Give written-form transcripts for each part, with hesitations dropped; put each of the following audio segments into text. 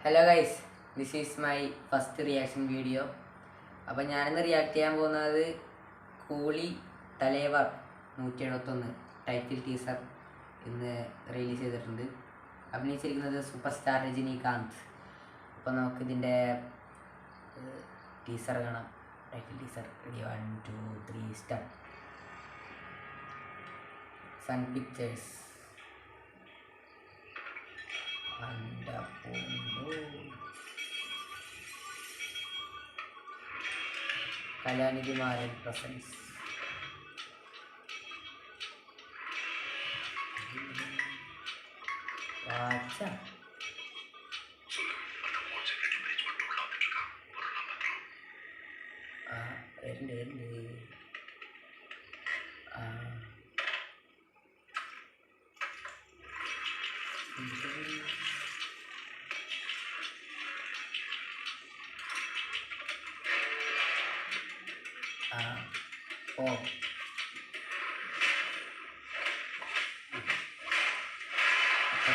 Hello guys, this is my first reaction video. അപ്പോൾ ഞാനിന്ന് react ചെയ്യാൻ പോകുന്നത് കൂലി തലേവർ 171 ടൈറ്റിൽ ടീസർ ഇന്ന് റിലീസ് ചെയ്തിട്ടുണ്ട്. അഭിനയിച്ചിരിക്കുന്നത് സൂപ്പർ സ്റ്റാർ രജനീകാന്ത്. അപ്പോൾ നമുക്കിതിൻ്റെ ടീസർ കാണാം. Title teaser ready, 1 2 3 start. Sun Pictures. Kalanithi Maran presents. വാച്ച വരുന്നുണ്ട്.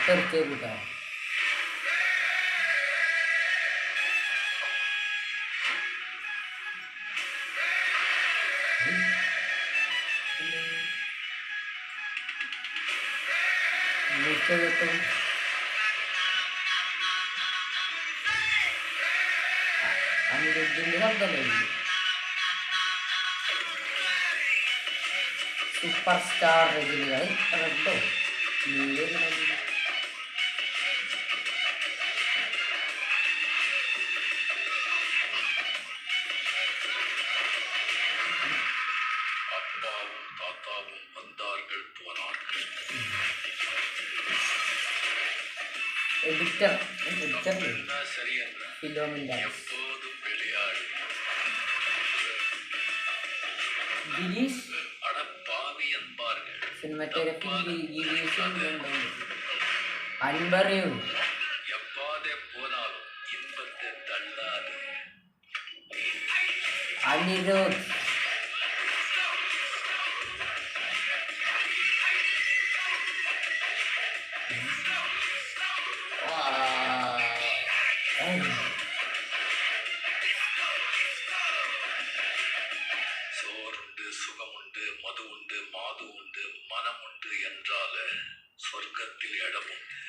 തെറിച്ചേ കൂട്ടാ. അനിരുദ്ധിൻ്റെ ശബ്ദമല്ലേ? സൂപ്പർ സ്റ്റാർ രജനികാന്ത് റെഡോ എഡിറ്റർ ഫിലോമിൻ്റെ ഗിരീഷ്. സിനിമാറ്റോഗ്രാഫി ഗിരീഷ്. അൻപറിയൂ അനിരുദ്ധ്. சோறுண்டு சுகமுண்டு மதுவுண்டு மாதுவுண்டு மனமுண்டு என்றால சொர்க்கத்தில் இடமுண்டு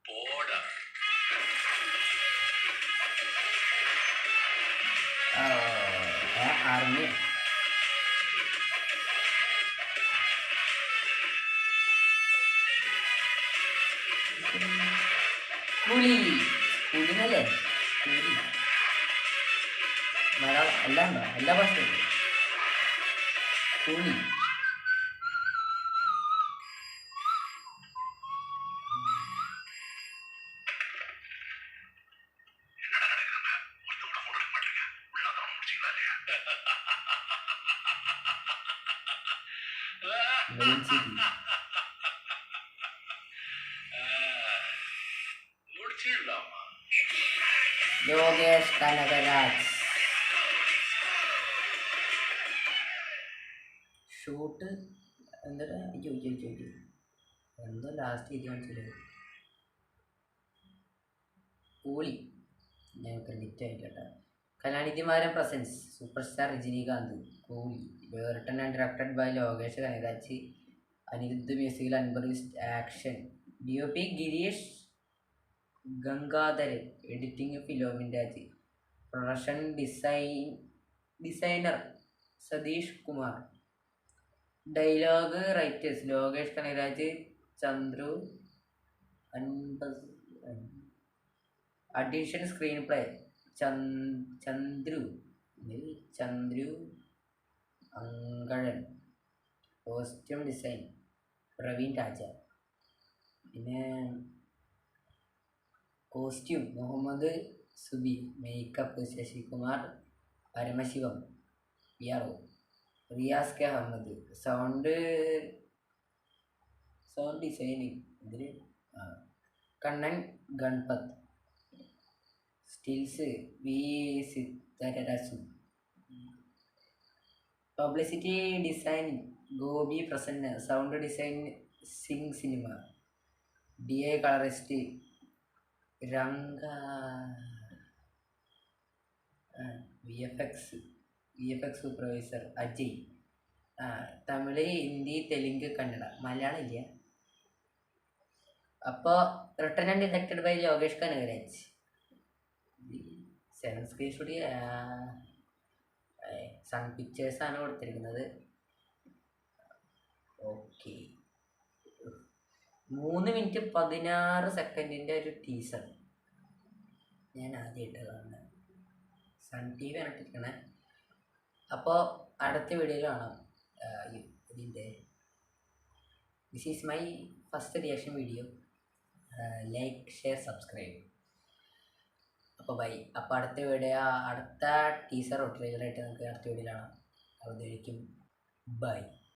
போட. ആർമി പുലി പുലിനല്ലേ? പുലി മലയാളം എല്ലാം ഉണ്ടോ? എല്ലാ ഭാഷയും പുലി. യോഗേഷ് കനകരാജ്. ഷൂട്ട് എന്താ എന്തോ ലാസ്റ്റ് ഇത് കാണിച്ചില്ലേ? കൂലി. ഞാൻ ക്രെഡിറ്റ് ആയിക്കോട്ടെ. Kalanithi Maran presents super star Rajinikanth. Coolie written and directed by Lokesh Kanagaraj. Anirudh മ്യൂസിക്കിൽ അൻപറിസ്റ്റ്. Action DOP Girish Gangadharan. Editing Philomin Raj. Production designer Satheesh Kumar. Dialogue writers Lokesh Kanagaraj, Chandru. Addition screenplay Chandru അങ്കഴൻ. Costume design Praveen Raja. പിന്നെ costume Muhammad Subi. Makeup Sasikumar Paramasivam PRO Riyaz K Ahmed. Sound designing ഇതിൽ Kannan Ganpath. Stills V Sitharaju. Publicity design Gopi Prasanna. Sound design Singh cinema. DA colourist Ranga VFX supervisor Ajay. Tamil, Hindi, Telugu, Kannada, Malayalam ഇല്ല. അപ്പോൾ written and directed by Lokesh Kanagaraj. 7 screen studio, Sun പിക്ചേഴ്സാണ് കൊടുത്തിരിക്കുന്നത്. Okay, 3 minute 16 സെക്കൻഡിൻ്റെ ഒരു teaser ഞാൻ ആദ്യമായിട്ട് കാണുന്നത്. സൺ TV ആണ് ഇട്ടിരിക്കണേ. അപ്പോൾ അടുത്ത വീഡിയോയിൽ കാണാം. ഇതിൻ്റെ this is my first reaction video. Like, share, subscribe. അപ്പോൾ ബൈ. അപ്പോൾ അടുത്ത വീഡിയോ, അടുത്ത ടീസർ ട്രെയിലറായിട്ട് നമുക്ക് അടുത്ത വീഡിയോയിൽ കാണാം. അതുവരേക്കും ബൈ.